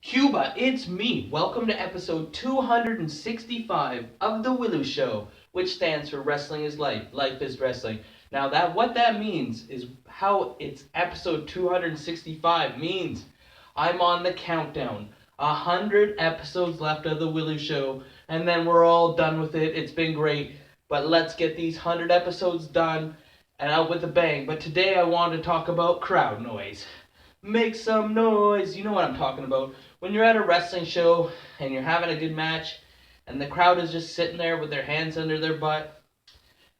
Cuba, it's me. Welcome to episode 265 of the Willow Show, which stands for Wrestling is Life, Life is Wrestling. Now that what that means is how it's episode 265 means I'm on the countdown. 100 episodes left of the Willow Show, and then we're all done with it. It's been great, but let's get these 100 episodes done and out with a bang. But today I want to talk about crowd noise. Make some noise. You know what I'm talking about. When you're at a wrestling show and you're having a good match and the crowd is just sitting there with their hands under their butt,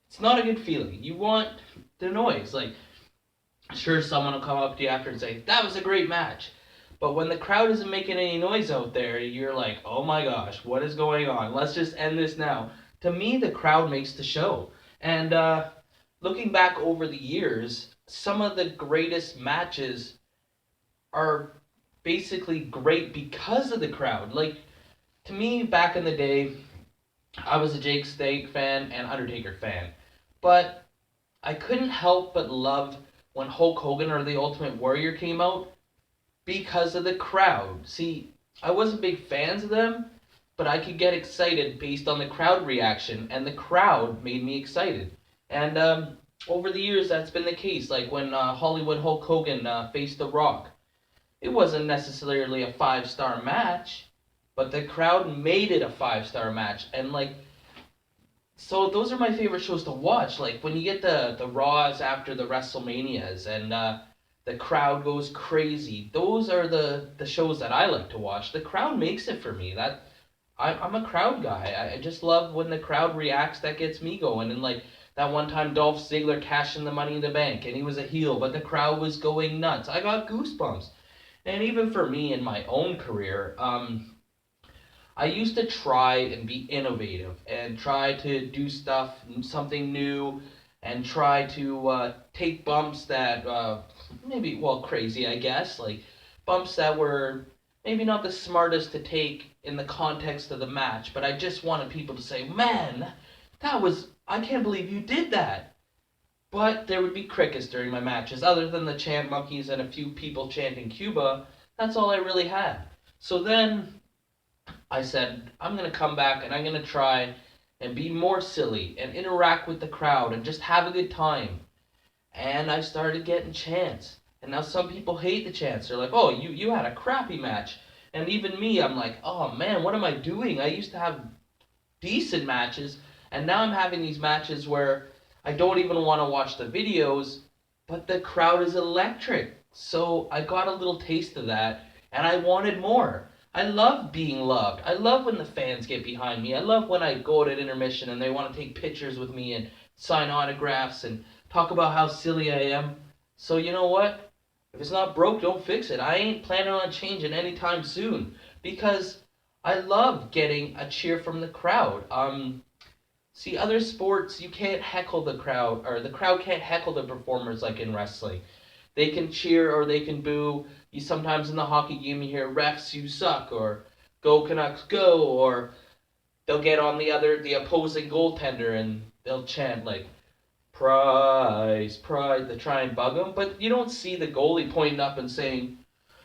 it's not a good feeling. You want the noise. Like, sure, someone will come up to you after and say, that was a great match. But when the crowd isn't making any noise out there, you're like, oh my gosh, what is going on? Let's just end this now. To me, the crowd makes the show. And looking back over the years, some of the greatest matches are basically great because of the crowd. Like, to me, back in the day, I was a Jake Snake fan and Undertaker fan. But I couldn't help but love when Hulk Hogan or the Ultimate Warrior came out because of the crowd. See, I wasn't big fans of them, but I could get excited based on the crowd reaction, and the crowd made me excited. And over the years, that's been the case. Like when Hollywood Hulk Hogan faced The Rock, it wasn't necessarily a 5-star match, but the crowd made it a 5-star match. And like, so those are my favorite shows to watch. Like when you get the Raws after the WrestleManias and the crowd goes crazy. Those are the shows that I like to watch. The crowd makes it for me. I'm a crowd guy. I just love when the crowd reacts. That gets me going. And like that one time Dolph Ziggler cashed in the Money in the Bank and he was a heel, but the crowd was going nuts. I got goosebumps. And even for me in my own career, I used to try and be innovative and try to do something new, and try to take bumps that maybe, well, crazy, I guess, like bumps that were maybe not the smartest to take in the context of the match, but I just wanted people to say, man, I can't believe you did that. But there would be crickets during my matches. Other than the chant monkeys and a few people chanting Cuba, that's all I really had. So then I said, I'm going to come back and I'm going to try and be more silly and interact with the crowd and just have a good time. And I started getting chants. And now some people hate the chants. They're like, oh, you had a crappy match. And even me, I'm like, oh man, what am I doing? I used to have decent matches, and now I'm having these matches where I don't even want to watch the videos, but the crowd is electric. So I got a little taste of that, and I wanted more. I love being loved. I love when the fans get behind me. I love when I go to intermission and they want to take pictures with me and sign autographs and talk about how silly I am. So you know what? If it's not broke, don't fix it. I ain't planning on changing anytime soon because I love getting a cheer from the crowd. See, other sports, you can't heckle the crowd, or the crowd can't heckle the performers like in wrestling. They can cheer or they can boo. You sometimes in the hockey game you hear refs, you suck, or go Canucks go, or they'll get on the opposing goaltender and they'll chant like prize, prize, to try and bug them. But you don't see the goalie pointing up and saying,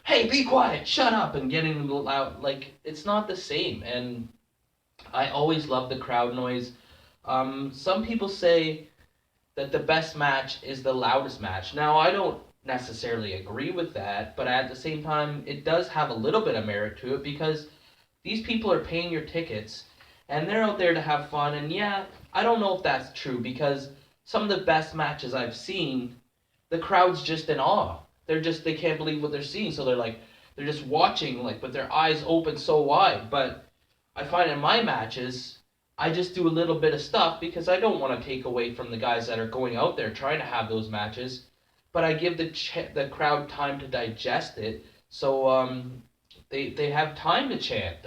hey, be quiet, shut up, and getting them loud. Like, it's not the same. And I always love the crowd noise. Some people say that the best match is the loudest match. Now, I don't necessarily agree with that, but at the same time, it does have a little bit of merit to it because these people are paying your tickets and they're out there to have fun. And yeah, I don't know if that's true because some of the best matches I've seen, the crowd's just in awe. They can't believe what they're seeing. So they're just watching like with their eyes open so wide. But I find in my matches, I just do a little bit of stuff because I don't want to take away from the guys that are going out there trying to have those matches, but I give the crowd time to digest it, so they have time to chant.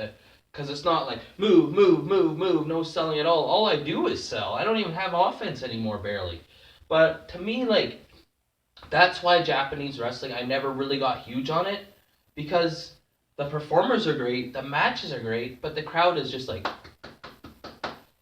Because it's not like move, move, move, move, no selling at all. All I do is sell. I don't even have offense anymore, barely. But to me, like, that's why Japanese wrestling, I never really got huge on it, because the performers are great, the matches are great, but the crowd is just like,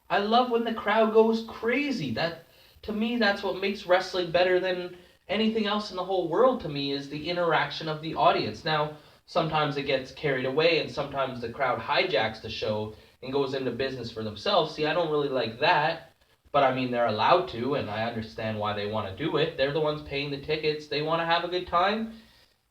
I love when the crowd goes crazy. That, to me, that's what makes wrestling better than anything else in the whole world. To me, is the interaction of the audience. Now, sometimes it gets carried away and sometimes the crowd hijacks the show and goes into business for themselves. See, I don't really like that. But I mean, they're allowed to, and I understand why they want to do it. They're the ones paying the tickets. They want to have a good time.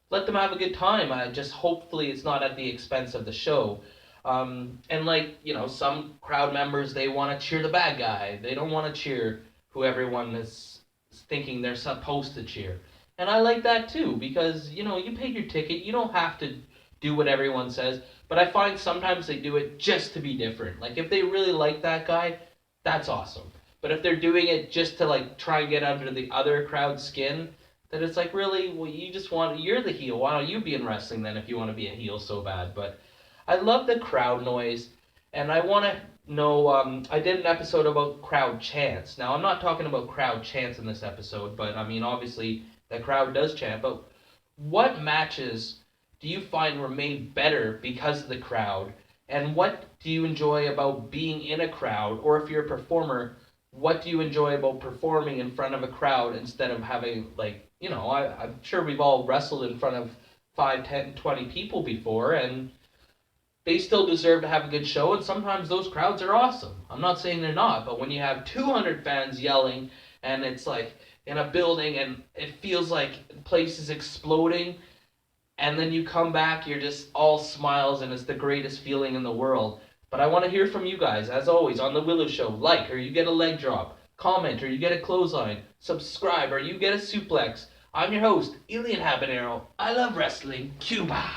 Let them have a good time. I just hopefully it's not at the expense of the show. And like some crowd members, they want to cheer the bad guy. They don't want to cheer who everyone is thinking they're supposed to cheer. And I like that too because you paid your ticket. You don't have to do what everyone says. But I find sometimes they do it just to be different. Like if they really like that guy, that's awesome. But if they're doing it just to like try and get under the other crowd's skin, then it's like really, well, you're the heel. Why don't you be in wrestling then if you want to be a heel so bad? But I love the crowd noise, and I want to know. I did an episode about crowd chants. Now I'm not talking about crowd chants in this episode, but I mean obviously the crowd does chant. But what matches do you find were made better because of the crowd? And what do you enjoy about being in a crowd? Or if you're a performer, what do you enjoy about performing in front of a crowd instead of having I'm sure we've all wrestled in front of 5, 10, 20 people before, and they still deserve to have a good show, and sometimes those crowds are awesome. I'm not saying they're not, but when you have 200 fans yelling and it's like in a building and it feels like the place is exploding, and then you come back, you're just all smiles and it's the greatest feeling in the world. But I want to hear from you guys, as always, on The Willow Show. Like, or you get a leg drop. Comment, or you get a clothesline. Subscribe, or you get a suplex. I'm your host, Elian Habanero. I love wrestling. Cuba!